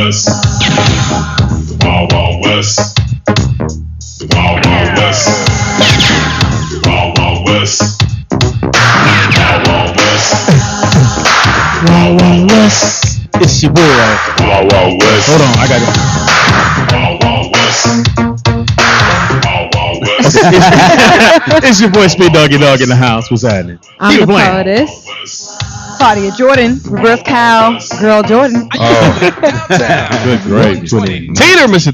West. The Wild Wild West. The Wild Wild West. The Wild Wild West. Wild Wild West. Wild Wild West. It's your boy. Wild Wild West. Hold on, I got it. Wild Wild West. Wild Wild West. It's your boy Speed Doggy Dog in the house. What's happening? I'm the Wild poetess. West. Claudia Jordan, reverse cow, girl Jordan. Oh, good gravy. Teeter, Mr.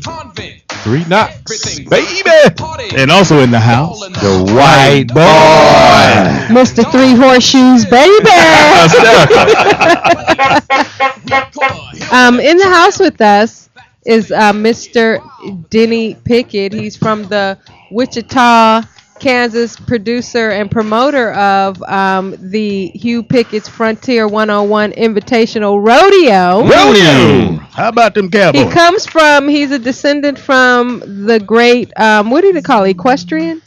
3 Knocks, baby. And also in the house, the white boy. Mr. Three Horseshoes, baby. In the house with us is Mr. Denny Pickett. He's from the Wichita, Kansas, producer and promoter of the Hugh Pickett's Frontier 101 Invitational Rodeo. How about them Cowboys? He's a descendant from the great, what did he call it? Equestrian?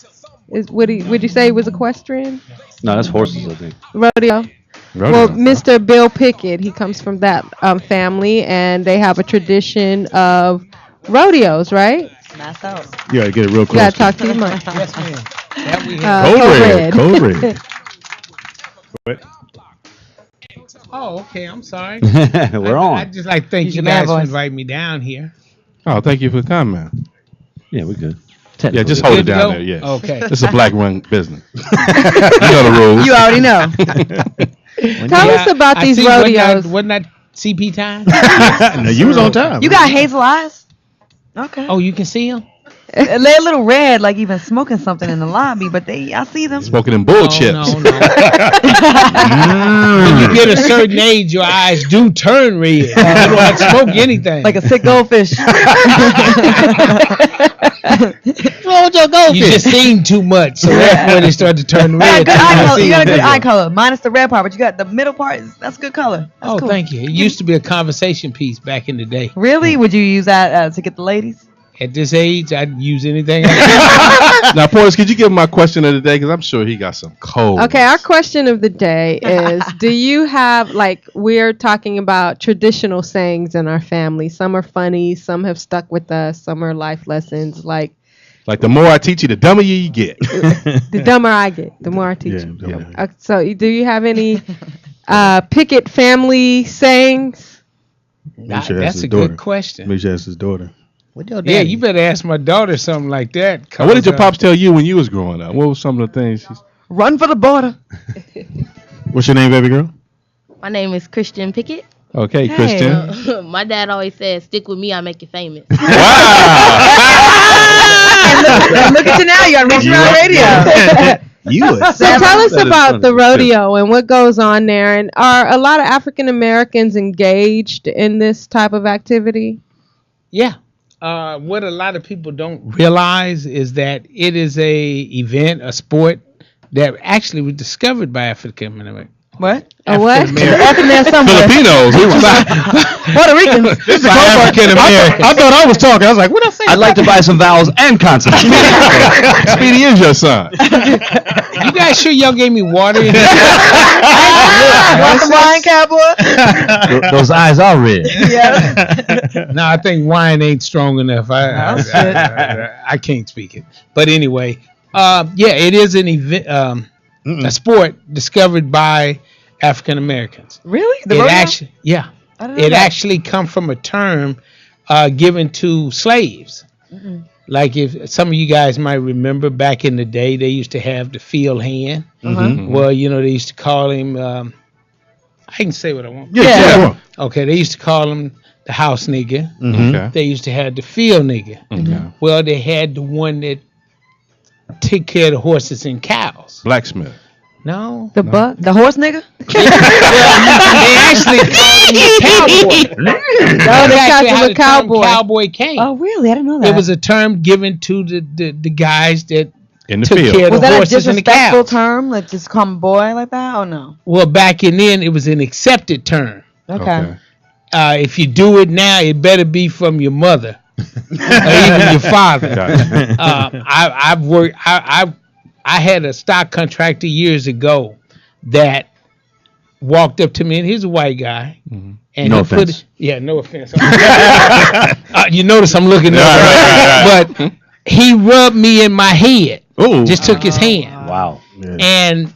Would you say he was equestrian? No, that's horses, I think. Rodeo. Well, Mr. Bill Pickett, he comes from that family, and they have a tradition of rodeos, right? Nice out. You gotta get it real You close. gotta talk to your mic. Yes, ma'am. That we have. Code red. Oh, okay. I'm sorry. We're on. I'd just like to thank Use you your man guys for voice. inviting me down here. Oh, thank you for coming, man. Yeah, we're good. Yeah, just hold it Good to down go? there. Yeah. Okay. This is a black run business. You know the rules. You already know. Tell us about I these see, rodeos. Wasn't that CP time? No, you was on time. You got hazel eyes? Okay. Oh, you can see him? They're a little red, like even smoking something in the lobby, but I see them. Smoking them bull chips. No. When you get a certain age, your eyes do turn red. You don't have to smoke anything. Like a sick goldfish. What's wrong with your goldfish? You just seen too much, so that's when they start to turn You got a red. good eye color. You got a good Yeah. eye color, minus the red part, but you got the middle part. That's good color. That's Oh, cool. thank you. It used to be a conversation piece back in the day. Really? Would you use that to get the ladies? At this age, I'd use anything. Now, Portis, could you give him my question of the day? Because I'm sure he got some cold. Okay, our question of the day is, do you have, we're talking about traditional sayings in our family. Some are funny, some have stuck with us, some are life lessons. Like the more I teach you, the dumber you get. the dumber I get, the more I teach you. Yeah. So do you have any Pickett family sayings? That's a good question. Make sure that's his daughter. Yeah, you better ask my daughter something like that. Now, what did your pops tell you when you was growing up? What were some of the things? Run for the border. What's your name, baby girl? My name is Christian Pickett. Okay, Hey. Christian. My dad always said, "Stick with me, I make you famous." And look at you now. You're on Reach Around Radio. You are So tell us That is about funny. the rodeo and what goes on there. And are a lot of African Americans engaged in this type of activity? Yeah. What a lot of people don't realize is that it is a sport that actually was discovered by African Americans. What? A what? F in there somewhere. Filipinos. We was Puerto Ricans. This is African American. I thought I was talking. I was like, what I say? I'd like to buy some vowels and consonants. Speedy is your son. You guys sure y'all gave me water? Want some wine, cowboy? Those eyes are red. Yeah. No, I think wine ain't strong enough. I can't speak it. But anyway, it is an event, a sport discovered by African Americans. Really? The It rodeo? actually, yeah, I didn't know it that. actually come from a term given to slaves. Like if some of you guys might remember back in the day, they used to have the field hand. Well, they used to call him. I can say what I want. Yeah. Okay, they used to call him the house nigger. Okay. They used to have the field nigger. Okay. Well, they had the one that take care of the horses and cows. Blacksmith. No, The buck? The horse nigga? they actually called him the cowboy. Oh, they That's got how you the a term cowboy. Cowboy came. Oh, really? I didn't know that. It was a term given to the guys that In the took field. care of Was the that a horses and the disrespectful cows. term? Like just call him boy like that? Oh, no. Well, back in then, it was an accepted term. Okay. If you do it now, it better be from your mother or even your father. Gotcha. I've worked. I had a stock contractor years ago that walked up to me, and he's a white guy. And No he offense. no offense. You notice I'm looking up, Right. but he rubbed me in my head. Oh, Just took his hand, Wow. and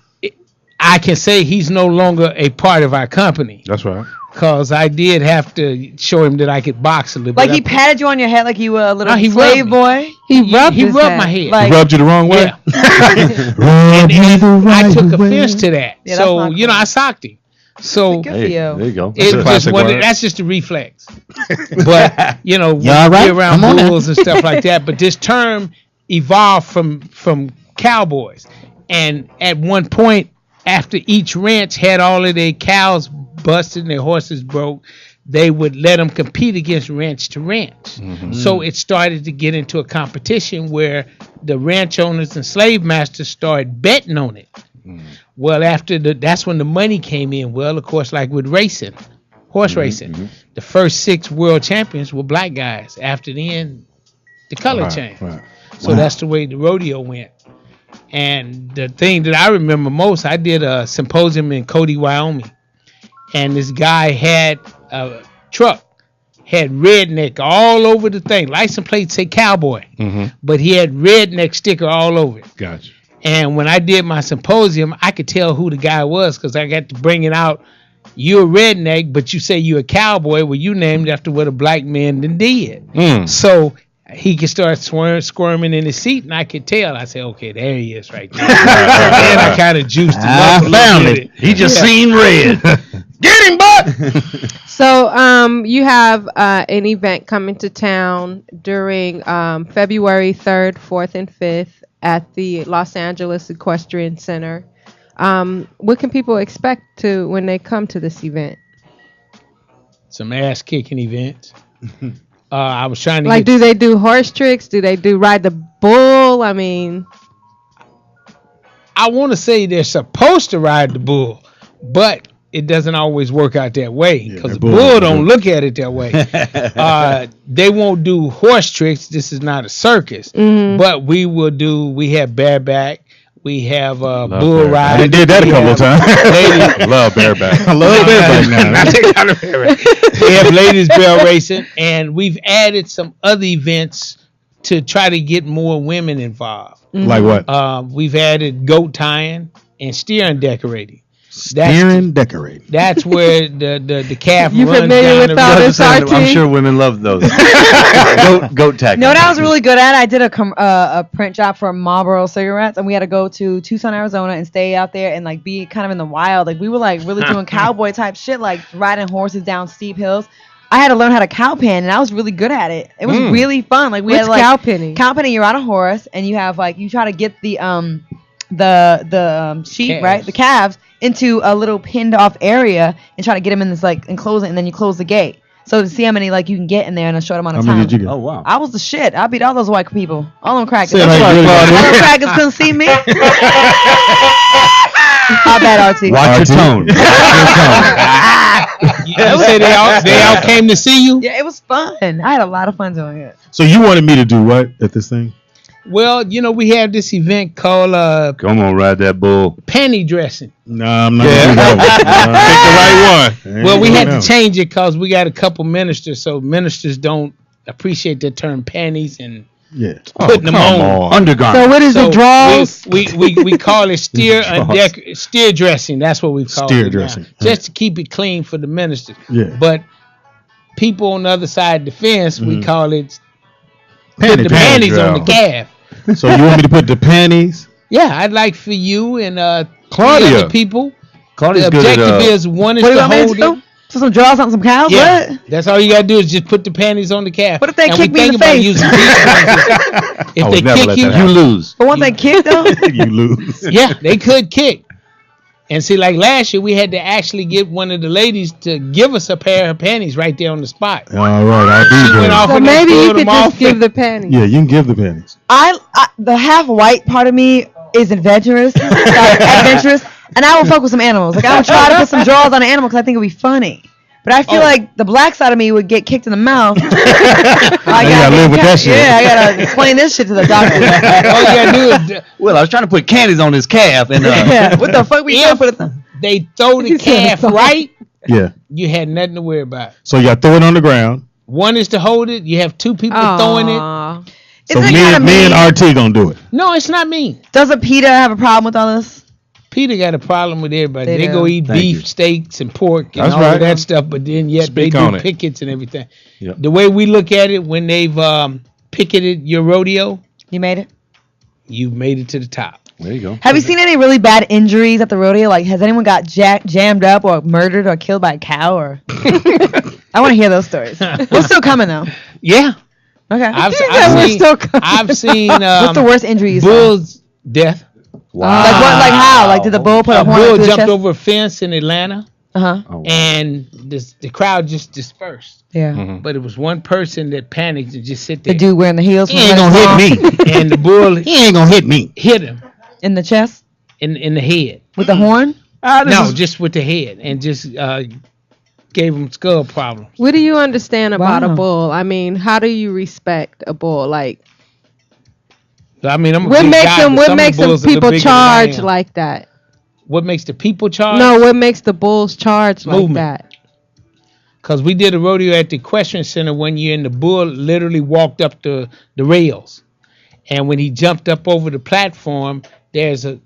I can say he's no longer a part of our company that's right. because I did have to show him that I could box a little Like bit. he patted you on your head like you were a little No, he slave rubbed me. boy. He rubbed He his rubbed head. my head. Like- He rubbed you the wrong way. Yeah. Rub you the I right took way. offense to that. Yeah, that's So not I cool. socked him. So Good Hey, for you. there you go. it a just classic word. that's just a reflex. But when all you right? be around Come on now. bulls and stuff like that. But this term evolved from cowboys, and at one point, after each ranch had all of their cows busted and their horses broke, they would let them compete against ranch to ranch. So it started to get into a competition where the ranch owners and slave masters started betting on it. Well, that's when the money came in. Well, of course, like with racing, horse racing, the first 6 world champions were black guys. After then, the color changed. Right. So that's the way the rodeo went. And the thing that I remember most, I did a symposium in Cody, Wyoming, and this guy had a truck, had redneck all over the thing. License plate say cowboy, but he had redneck sticker all over it. Gotcha. And when I did my symposium, I could tell who the guy was because I got to bring it out. You're a redneck, but you say you're a cowboy. Well, you named after what a black man done did. So he could start squirming in his seat, and I could tell. I said, okay, there he is right there. And I kind of juiced him up a little found bit. it. He just seen red. Get him, Buck! So you have an event coming to town during February 3rd, 4th, and 5th at the Los Angeles Equestrian Center. What can people expect when they come to this event? Some ass kicking events. I was trying to Like, get do they do horse tricks? Do they do ride the bull? I mean, I want to say they're supposed to ride the bull, but it doesn't always work out that way because the bull bull don't don't look at it that way. They won't do horse tricks. This is not a circus, but we have bareback. We have bull bareback. riding. I did that a We couple of have times. ladies- Love bareback. I love bareback now. Not take out of bareback. We have ladies bell racing, and we've added some other events to try to get more women involved. Like what? We've added goat tying and steering decorating. Steering, decorating. That's where the calf You runs familiar down with the all road. this, RT? I'm sure women love those. goat tackle. No, what I was really good at, I did a print job for Marlboro cigarettes, and we had to go to Tucson, Arizona, and stay out there and like be kind of in the wild. Like we were like really doing cowboy type shit, like riding horses down steep hills. I had to learn how to cow pen, and I was really good at it. It was really fun. Like we what's had like cow penning? cow penning. You're on a horse, and you have like you try to get the sheep, Calves. right, the calves, into a little pinned off area and try to get them in this like enclosure, and then you close the gate. So to see how many like you can get in there in a short amount How of many time. did you get? Oh, wow. I was the shit. I beat all those white people. All them crackers. Say it All like really them good. crackers couldn't see me. My bad, RT. Watch your tone. Watch your tone. You say they all came to see you? Yeah, it was fun. I had a lot of fun doing it. So you wanted me to do what at this thing? Well, we have this event called Come on, ride that bull. panty dressing. No, I'm not gonna do that one. Pick the right one. Well, we had to change it because we got a couple ministers, so ministers don't appreciate the term panties and Yeah. putting them on. Undergarment. So what is the So draws? we call it steer dressing. That's what we call Steer it now. dressing. Just to keep it clean for the ministers. Yeah. But people on the other side of the fence, we call it Panty put the panties on the calf. So you want me to put the panties? Yeah, I'd like for you and Claudia. three other people. Claudia's The good at, objective is one is What do you to want me to hold do? it. So some draws on some cows? Yeah, What? that's all you gotta do is just put the panties on the calf. What if they And kick we me in think the about face? using these ones. I If would they never kick let you, that you happen. lose. But once they kick though, You lose. yeah, they could kick. And see, like last year, we had to actually get one of the ladies to give us a pair of panties right there on the spot. All right, I'll She do went off that. So and they maybe you pulled could them off. just give the panties. Yeah, you can give the panties. I the half white part of me is adventurous, and I will fuck with some animals. Like I would try to put some draws on an animal because I think it'd be funny. But I feel like the black side of me would get kicked in the mouth. I gotta live with that shit. Yeah, I gotta explain this shit to the doctor. All you gotta do is Well, I was trying to put candies on his calf, and Yeah, what the fuck we trying to put it? they throw the He said calf it's right, Yeah. you had nothing to worry about. So you got to throw it on the ground. One is to hold it. You have two people throwing it. Aw. So Isn't it me kinda and mean? RT gonna do it. No, it's not mean. Doesn't PETA have a problem with all this? Peter got a problem with everybody. They They go do. eat Thank beef, you. steaks, and pork and That's all right. of that stuff, but then yet Speak they on do it. pickets and everything. Yep. The way we look at it, when they've picketed your rodeo, You made it? you've made it to the top. There you go. Have you seen any really bad injuries at the rodeo? Like, has anyone got jammed up or murdered or killed by a cow? Or I want to hear those stories. We're still coming though. Yeah, Okay. I've we're seen. still coming. I've seen What's the worst injury you saw? bull's death. Wow. Like what? Like how? Like did the bull put a A horn bull through his jumped chest? over a fence in Atlanta, Uh-huh. Oh, wow. and the crowd just dispersed. Yeah. Mhm. But it was one person that panicked and just sit there. The dude wearing the heels. He ain't gonna hit me. And the bull He ain't gonna hit me. hit him in the chest in the head. with the horn. No, just with the head, and just gave him skull problems. What do you understand about a Wow. bull? I mean, how do you respect a bull? Like, I mean, I'm a what big makes guy, them? but What some of the makes them bulls are a little people bigger than I charge am. like that? What makes the people charge? No, what makes the bulls charge like Movement. that? Because we did a rodeo at the Equestrian Center one year, and the bull literally walked up the rails. And when he jumped up over the platform, there's a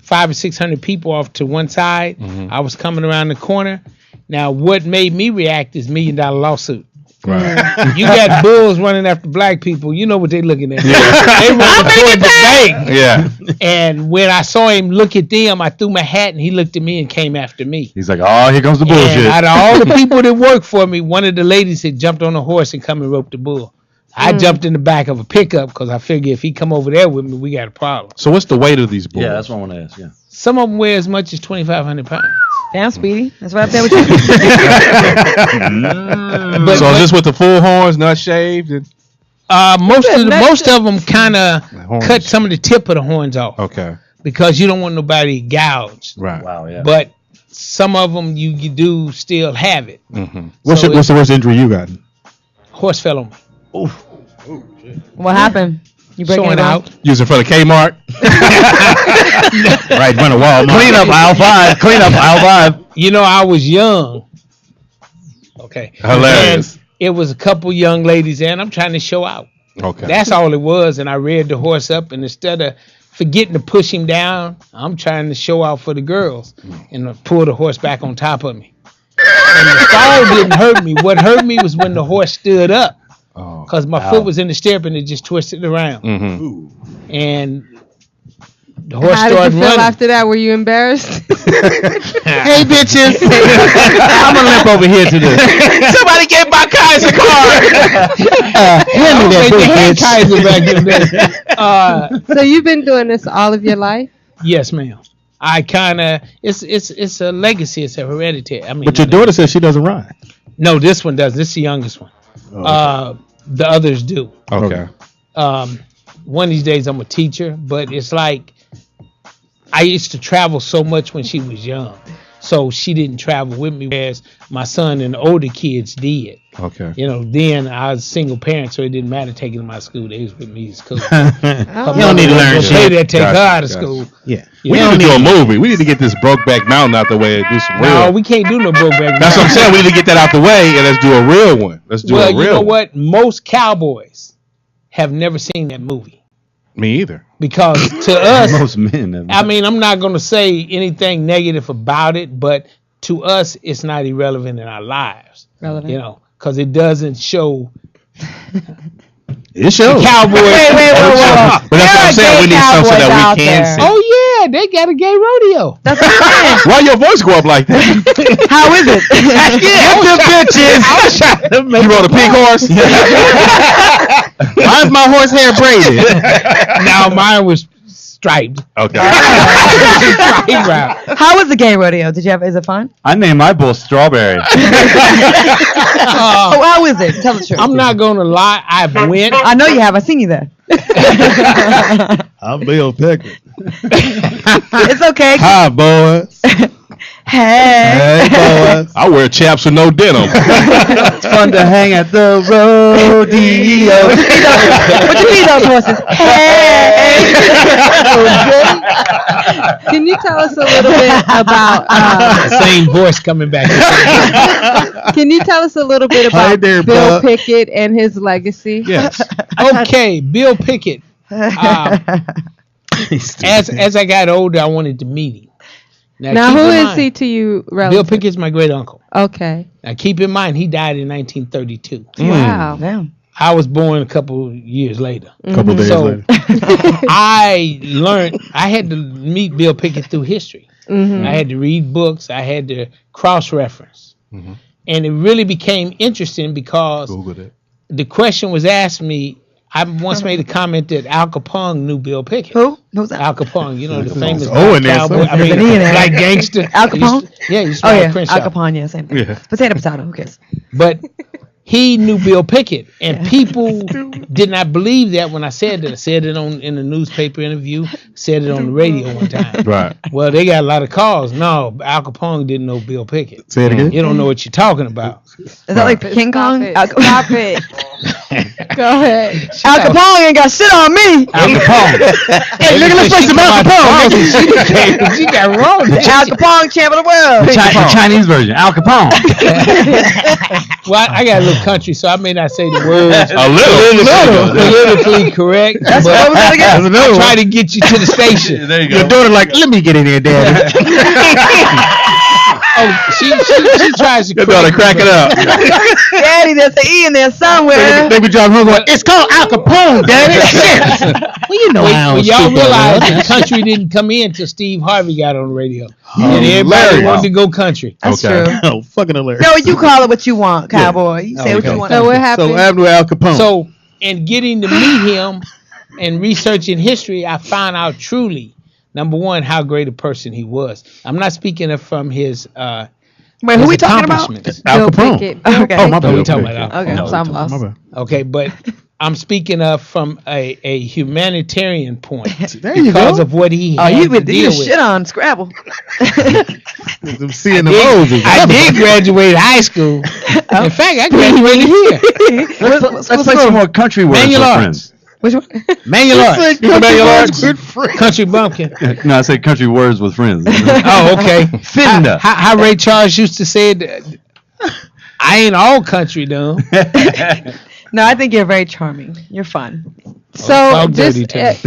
500 or 600 people off to one side. I was coming around the corner. Now, what made me react is $1 million lawsuit. Right. You got bulls running after black people. You know what they looking at. They running toward the bank. Yeah. And when I saw him look at them, I threw my hat, and he looked at me and came after me. He's like, oh, here comes the And bullshit. out of all the people that work for me, one of the ladies had jumped on a horse and come and roped the bull. I jumped in the back of a pickup because I figure if he come over there with me, we got a problem. So what's the weight of these bulls? Yeah, that's what I want to ask. Yeah. Some of them weigh as much as 2,500 pounds. Damn, Speedy. That's right up there with you. But, So is this with the full horns, not shaved? And... most of them kind of horns. cut some of the tip of the horns off Okay. because you don't want nobody gouged. Right. Wow. Yeah. But some of them you do still have it. Mm-hmm. What's So the worst injury you got? Horse fell on me. What happened? You breaking Showing it out. Using for the Kmart. Right, run a Walmart. Clean up aisle 5. Clean up aisle 5. You know, I was young. Okay. Hilarious. And it was a couple young ladies, and I'm trying to show out. Okay. That's all it was. And I reared the horse up, and instead of forgetting to push him down, I'm trying to show out for the girls and I pull the horse back on top of me. And the fall didn't hurt me. What hurt me was when the horse stood up Oh. because my foot was in the stirrup and it just twisted around. Mm-hmm. And the horse How did you started feel running. after that? Were you embarrassed? Hey, bitches. I'm going to limp over here to this. Somebody get my Kaiser card. Hand me that book, bitch. Kaiser back in the day. So you've been doing this all of your life? Yes, ma'am. I kind of it's a legacy. It's a hereditary. I mean, But your daughter says she doesn't ride. No, this one does. This is the youngest one. The others do. Okay. One of these days I'm a teacher, but it's like I used to travel so much when she was young. So she didn't travel with me, whereas my son and the older kids did. Okay. You know, then I was a single parent, so it didn't matter taking them out of school. They was with me at school. You don't need to learn shit. They take her Gotcha, out of gotcha. school. Yeah. Yeah. We need to do a movie. We need to get this Brokeback Mountain out the way and do some real. No, we can't do no Brokeback. That's what I'm saying. We need to get that out the way and let's do a real one. Let's do Well, a real you know one. what? Most cowboys have never seen that movie Me either. because to us, Most men. Have I mean, I'm not going to say anything negative about it, but to us, it's not irrelevant in our lives. Relevant. You know, because it doesn't show It shows. cowboys. whoa. But that's what I'm saying. We need something Cowboys that out we can there. see. Oh yeah, they got a gay rodeo. That's what I'm saying. Why your voice go up like that? How is it? Get the bitches. I was trying to make You rode a pink horse? Why is my horse hair braided? Now mine was striped. Okay. Striped route. How was the gay rodeo? Did you have? Is it fun? I named my bull Strawberry. Oh, how is it? Tell the truth. I'm not gonna lie. I went. I know you have. I seen you there. I'm Bill Pickett. It's okay. Hi, boys. Hey. boys. I wear chaps with no denim. It's fun to hang at the rodeo. What you mean those horses? Hey. Can you tell us a little bit about? Same voice coming back. Can you tell us a little bit Hi about there, Bill bud. Pickett and his legacy? Yes. Okay, Bill Pickett. As I got older, I wanted to meet him. Now, keep who in is mind, he to you, Bill relative? Pickett's my great uncle. Okay. Now keep in mind, he died in 1932. Wow. Damn. I was born a couple years later. Couple days So- later. I had to meet Bill Pickett through history. Mm-hmm. I had to read books. I had to cross-reference. And it really became interesting because Google that. the question was asked me. I once made a comment that Al Capone knew Bill Pickett. Who? Who's that? Al Capone, you know, the famous Oh, in there cowboy. I somewhere. mean, In there. like gangster. Al Capone? Yeah, he's Oh from yeah, Crenshaw. Al Capone. Yeah, same thing. Yeah. Potato, who cares? But he knew Bill Pickett, and people did not believe that when I said that. I said it in a newspaper interview, said it on the radio one time. Right. Well, they got a lot of calls. No, Al Capone didn't know Bill Pickett. Say it again. You don't know what you're talking about. Is that like King Kong? Stop it. Go ahead. Al Capone ain't got shit on me. Al Capone. Hey, look at this place of Al Capone. She got wrong. Al Capone, champ of the world. The Chinese version, Al Capone. Well, I got a little country, so I may not say the words A little. politically correct. But What was that again? I try to get you to the station. There you Your go. daughter like, let me get in there, Daddy. Oh, she tries to Your daughter crack it up. Daddy, there's an E in there somewhere. They be driving home going, it's called Al Capone, Daddy. Shit. Well, you know how Well, y'all stupid I realize was. the country didn't come in until Steve Harvey got on the radio. Oh, And everybody hilarious. wanted to go country. That's Okay. true. Oh, fucking hilarious. No, you call it what you want, cowboy. You say what Okay. you want. So what happened? So what happened with Al Capone? So, in getting to meet him and researching history, I found out truly, number one, how great a person he was. I'm not speaking of from his Wait, who his we talking about? accomplishments. Al Bill Capone. Pickett. Bill Okay. Oh, my Oh, bad. we talking about Al. Okay, No, so I'm lost. My bad. Okay, but I'm speaking of from a humanitarian point There you because go. of what he Oh, had you to been deal doing with. shit on Scrabble. Them seeing the I O's. did graduate high school. In fact, I graduated here. Let's play some more country words Manual for arts. friends. Which one? Manual arts. Manual arts. Country bumpkin. No, I said country words with friends. Oh, okay. Finda. How Ray Charles used to say it, I ain't all country though. No, I think you're very charming. You're fun. So Talk just dirty to me.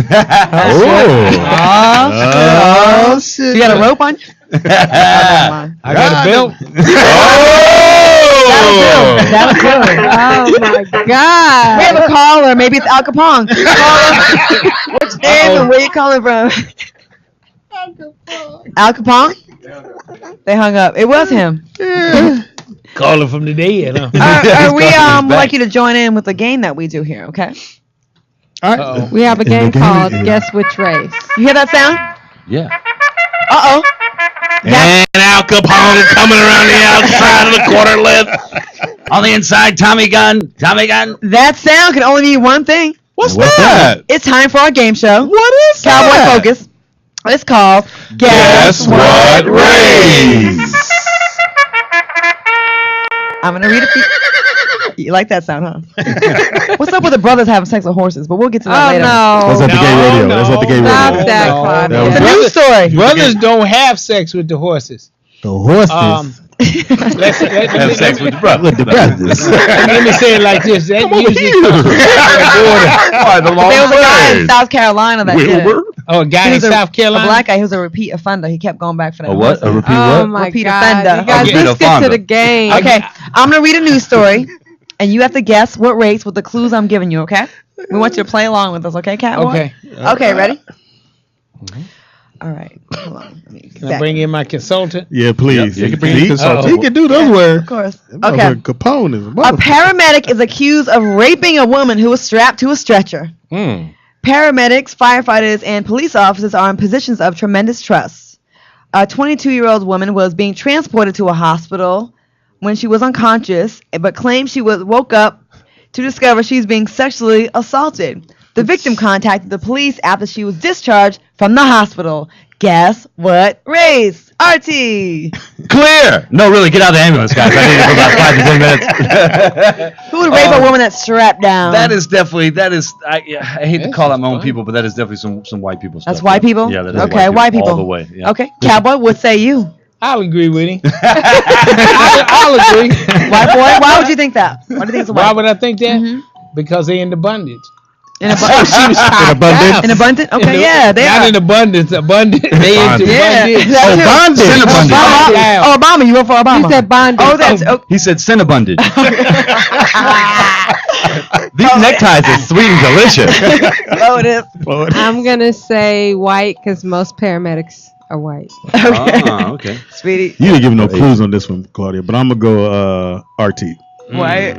Oh, shit. You got a rope on you? I got a belt. That was good. oh my We God. have a caller. Maybe it's Al Capone. Caller. What's your name and where you calling from? Al Capone? They hung up. It was him. Calling from the dead, huh? We would like you to join in with the game that we do here, okay? All right. Uh-oh. We have a game called Guess Which Race. You hear that sound? Yeah. Uh-oh. And Al Capone coming around the outside of the quarter lip. On the inside, Tommy Gun. Tommy Gun. That sound can only mean one thing. What's that? It's time for our game show. What is Cowboy that? Focus. It's called Guess what race? I'm going to read a few. You like that sound, huh? What's up with the brothers having sex with horses? But we'll get to that Oh later. That's no. at the gay radio. That's at the gay Stop radio. that, no, Claudia. no. It's a news story. Brothers don't have sex with the horses. The horses. Have sex with your brother. With the brothers. Let me say it like this. That usually comes from the border. There was a guy in South Carolina that did it. Oh, a guy He in was South a Carolina. black guy. He was a repeat offender. He kept going back for that. A what? A horse. repeat Oh what? my Repeat God. offender. You guys, Okay. let's get to the Offender. game. Okay, I'm gonna read a news story, and you have to guess what race with the clues I'm giving you. Okay? We want you to play along with us. Okay, Catboy? Okay. Okay, ready? All right. Hold on. Let me Can I bring in my consultant? Yeah, please. Yep, He you can bring he- a consultant. he can do those Of words. course. That Okay. motherfucker Capone is a A motherfucker. paramedic is accused of raping a woman who was strapped to a stretcher. Paramedics, firefighters, and police officers are in positions of tremendous trust. A 22-year-old woman was being transported to a hospital when she was unconscious, but claimed she woke up to discover she's being sexually assaulted. The victim contacted the police after she was discharged from the hospital. Guess what race? RT. Clear. No, really, get out of the ambulance, guys. I need to go about 5 to 10 minutes. Who would rape a woman that's strapped down? That is. I hate to call out my own people, but that is definitely some white people stuff. That's white people? Yeah, that is Okay, white people. all the way. Yeah. Okay, Cowboy, what say you? I'll agree with him. I'll agree. White boy, why would you think that? Why do you think it's a white Why boy? would I think that? Because they in the bondage. In abundance? abundance. In abundance? Okay, yeah, they Not are. in abundance. Abundant. They into Yeah, bondage. that's true. Bondage. Obama. Yeah. Oh, Obama, you vote for Obama. He said bondage. Oh, that's He said Cinnabundage. These neckties are sweet and delicious. oh, it is. I'm gonna say white because most paramedics are white. Okay. Sweetie. You didn't give no clues on this one, Claudia, but I'm gonna go RT. White.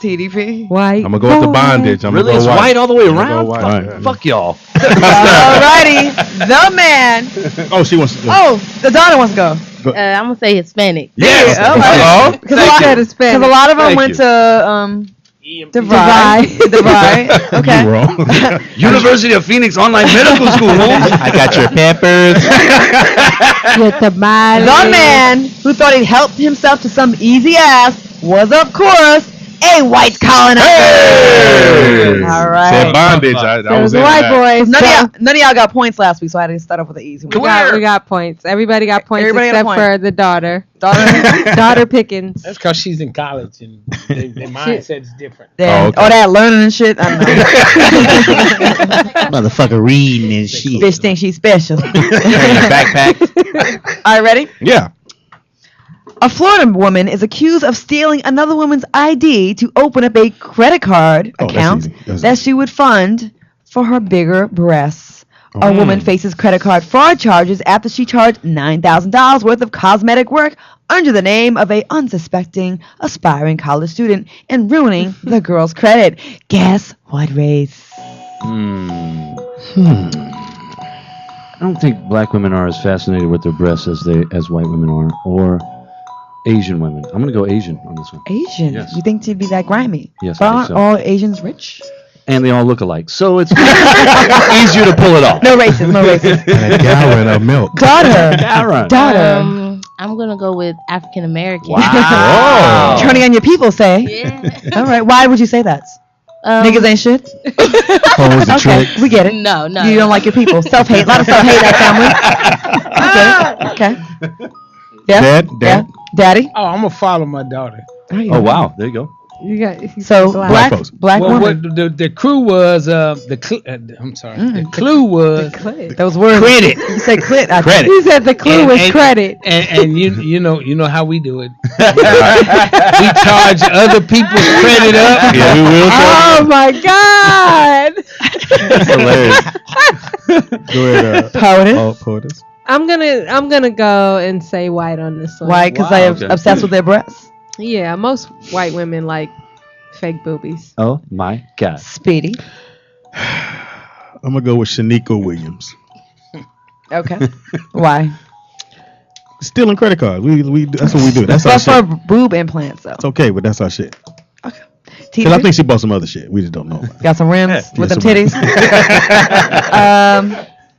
TDP. White. I'm gonna go with the bondage. I'm Really? gonna It's go white all the way I'm gonna around? go white. Fuck y'all. Alrighty. The man. Oh, she wants to go. Oh, the daughter wants to go. I'm gonna say Hispanic. Yes. Yeah, okay. Uh-oh. Because Hispanic. a lot of them Thank went you. to Divide. Okay. You wrong. University of Phoenix Online Medical School, Holmes. I got your Pampers. Your tamale. The man who thought he'd help himself to some easy ass was, of course, a white colonizer. Hey! All right. Said bondage. I It was in a white that. boy. None of y'all got points last week, so I had to start off with the easy one. We got points. Everybody got points Everybody got a except point. for the daughter. Daughter. Daughter Pickens. That's because she's in college and their mindset's different. Yeah. Oh, okay. All that learning and shit. I don't know. Motherfucker reading and shit. Bitch thinks she's special. Backpack. All right, ready? Yeah. A Florida woman is accused of stealing another woman's ID to open up a credit card Oh, that's account easy. That's that she would fund for her bigger breasts. A woman faces credit card fraud charges after she charged $9,000 worth of cosmetic work under the name of a unsuspecting aspiring college student and ruining the girl's credit. Guess what race? I don't think black women are as fascinated with their breasts as white women are, or Asian women. I'm gonna go Asian on this one. Asian. Yes. You think she'd be that grimy? Yes, I Are think so. all Asians rich? And they all look alike, so it's easier to pull it off. No racism, no racism. And a gallon of milk. Daughter. Karen. Daughter. I'm gonna go with African American. Wow. Turning on your people, say. Yeah. All right. Why would you say that? Niggas ain't shit. Pose the Okay, trick. we get it. No. You don't like your people. Self-hate. A lot of self-hate in that family. Okay. Yeah. Dad, Yeah. Daddy. Oh, I'm gonna follow my daughter. Oh wow, there you go. You got So black. black, folks. black Well, woman. what the clue was the clue was Clit. Those words. credit. You said clit. I Credit. He said the clue was credit. And you know how we do it. We charge other people's credit up. Yeah, we will. Oh my God! That's hilarious. Go ahead. POTUS. POTUS. I'm gonna go and say white on this one. Why? Because Wow, they are okay. obsessed with their breasts. Yeah, most white women like fake boobies. Oh my God. Speedy. I'm gonna go with Shanika Williams. Okay. Why? Stealing credit cards. We that's what we do. That's our But for shit. boob implants, though. It's okay, but that's our shit. Okay. Because I think she bought some other shit. We just don't know. Got some rims with them some titties.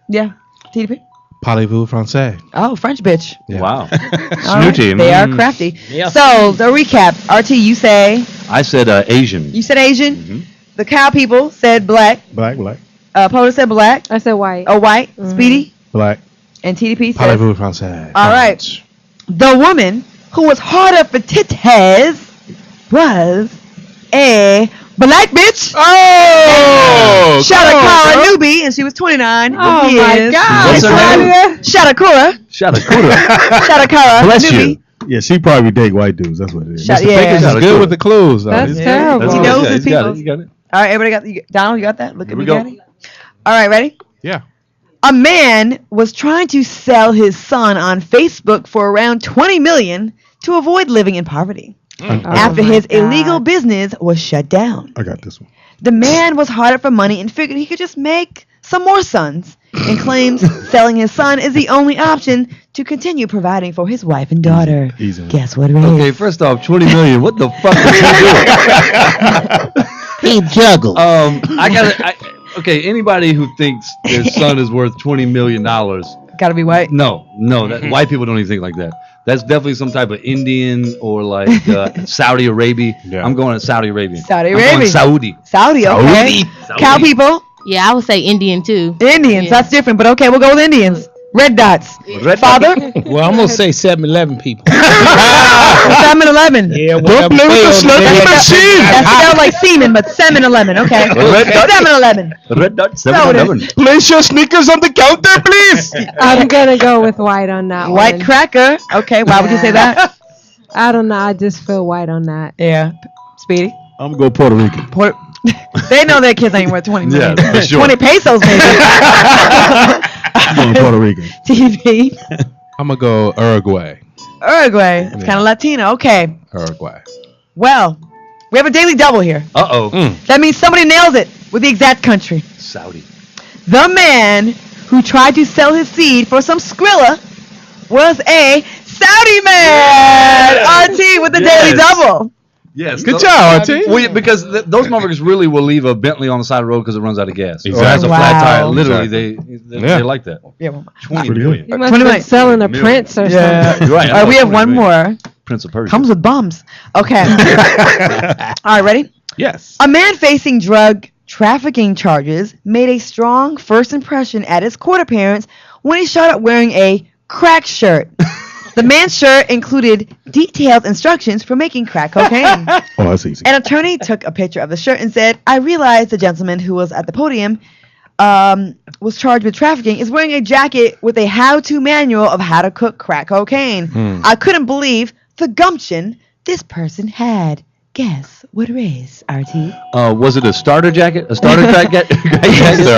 Yeah. TDP. Parlez-vous français? Oh, French bitch. Yeah. Wow. All right. Snooty. They are crafty. Yeah. So the recap. RT, you I said Asian. said Asian. The cow people said black. Black. POTUS said black. I said white. Oh, white. Speedy. Black. And TDP said. Parlez-vous français? All right. The woman who was harder for titties was a black bitch. Oh! Shadakara newbie, and she was 29. Oh my God! What's her name? Shadakura. Shadakara Bless newbie. you. Yeah, she probably dig white dudes. That's what it is. Shut- Mr. yeah. Pickens is Shut good up. with the clues. Though. That's He's- terrible. He knows his You got people. it. You got it. All right, everybody got Donald, you got that? Look at Here me, we go. Daddy. All right, ready? Yeah. A man was trying to sell his son on Facebook for around $20 million to avoid living in poverty after my his God. illegal business was shut down. I got this one. The man was hard for money and figured he could just make some more sons and claims selling his son is the only option to continue providing for his wife and daughter. Easy. Guess what it is? Okay, first off, 20 million. What the fuck is he doing? He juggled. Okay, anybody who thinks their son is worth $20 million Gotta be white. No, that white people don't even think like that. That's definitely some type of Indian or like Saudi Arabia. Yeah. I'm going to Saudi Arabia. Saudi I'm going Arabia. Saudi. Saudi, okay. Saudi. Cow people, Yeah, I would say Indian too. Indians. Yeah. That's different, but okay, we'll go with Indians. Red dots. Red Father? Well, I'm gonna say 7-Eleven people. 7-Eleven. Yeah, Don't play with the slot machine. That spelled like semen, but 7-Eleven. Okay. Red dot. 7-Eleven. Red dot. Soda. 7-Eleven. Place your sneakers on the counter, please. I'm gonna go with white on that White one. cracker. Okay, why would you say that? I don't know. I just feel white on that. Yeah. Speedy. I'm gonna go Puerto Rican. They know their kids ain't worth 20 million. Yeah, for sure. 20 pesos, maybe. I'm going Puerto Rican. TV. I'm gonna go Uruguay. Uruguay. It's Yeah. kind of Latino. Okay. Uruguay. Well, we have a daily double here. Uh-oh. That means somebody nails it with the exact country. Saudi. The man who tried to sell his seed for some Skrilla was a Saudi man. RT with the daily Yes. double. Yes. Good job, RT. Well, yeah, because those motherfuckers really will leave a Bentley on the side of the road because it runs out of gas. Or Exactly. has a flat Wow. tire. Literally, Exactly. they Yeah. like that. Yeah. Well, 20 Pretty million. You must 20 be million. selling a Million. Prince or yeah. something. You're right. All right, we have 20 one million. more. Prince of Persia. Comes with bums. Okay. All right, ready? Yes. A man facing drug trafficking charges made a strong first impression at his court appearance when he showed up wearing a crack shirt. The man's shirt included detailed instructions for making crack cocaine. Oh, that's easy. An attorney took a picture of the shirt and said, I realized the gentleman who was at the podium was charged with trafficking is wearing a jacket with a how-to manual of how to cook crack cocaine. I couldn't believe the gumption this person had. Guess what race, RT? Was it a starter jacket? A starter crack jacket?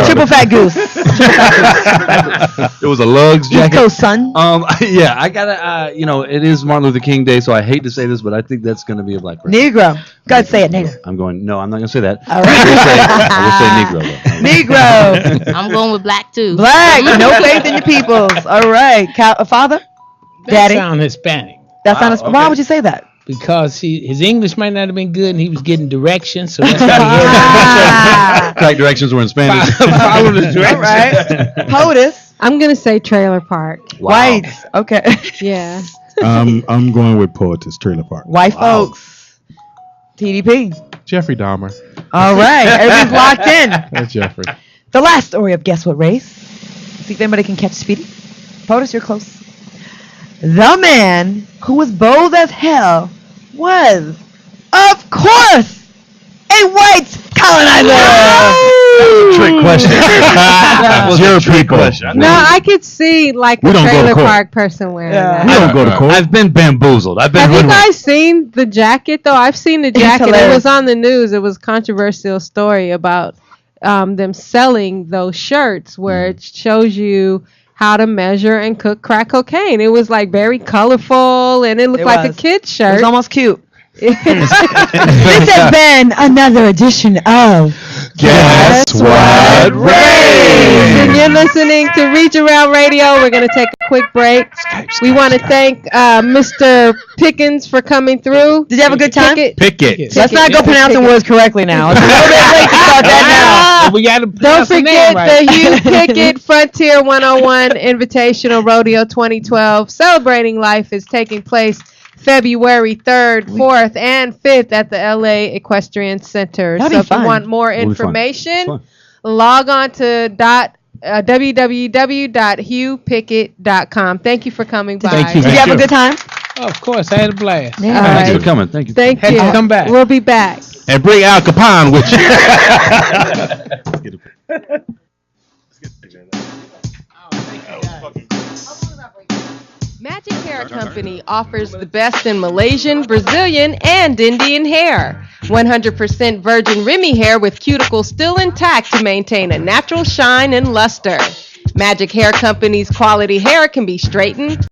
Triple fat goose. It was a lugs East jacket. Coast, son. Yeah, I gotta, it is Martin Luther King Day, so I hate to say this, but I think that's gonna be a black person. Negro. Go ahead, say it, nigger. I'm not gonna say that. All I right. will say Negro, though. Negro. I'm going with black too. Black. No faith in your peoples. All right. Father? That Daddy? sound Hispanic That's Wow, not okay. Why would you say that? because his English might not have been good and he was getting directions, so that's why he Ah. Crack directions were in Spanish. Follow the directions. All right. POTUS. I'm gonna say Trailer Park. Wow. White. Okay. Yeah. I'm going with Poetess Trailer Park. White Wow. folks. TDP. Jeffrey Dahmer. All right. Everybody's locked in. That's Jeffrey. The last story of Guess What Race. See if anybody can catch Speedy. POTUS, you're close. The man who was bold as hell was, of course, a white colonizer. Trick question. That was Your a trick people. question. No, I could see like We a don't go to Trailer court. Park person wearing Yeah. We that. don't go to court. I've been bamboozled. I've been Have you hoodwinked. guys seen the jacket though? I've seen the jacket. It hilarious. was on the news. It was a controversial story about them selling those shirts where it shows you how to measure and cook crack cocaine. It was like very colorful and it looked It like was. a kid's It shirt. was almost cute. This has been another edition of Guess what And race? you're listening to Reach Around Radio. We're going to take a quick break. We want to thank Mr. Pickens for coming through. Did you have a good time? Pickett. Pick it. Let's not go pronouncing words correctly now. It's a little bit late to start that And we got to Don't forget the Hugh Pickett Frontier 101 Invitational Rodeo 2012. Celebrating Life is taking place February 3rd, 4th, and 5th at the LA Equestrian Center. That'd So be if you fun. want more It'll be fun. information, It's fun. log on to www.hughpickett.com. Thank you for coming by. Thank you. now. Did you have a good time? Of course, I had a blast. Yeah. All Thanks right. for coming. Thank you. Thank Had you. to come back. We'll be back. And bring Al Capone with you. Magic Hair Company offers the best in Malaysian, Brazilian, and Indian hair. 100% virgin Remy hair with cuticles still intact to maintain a natural shine and luster. Magic Hair Company's quality hair can be straightened,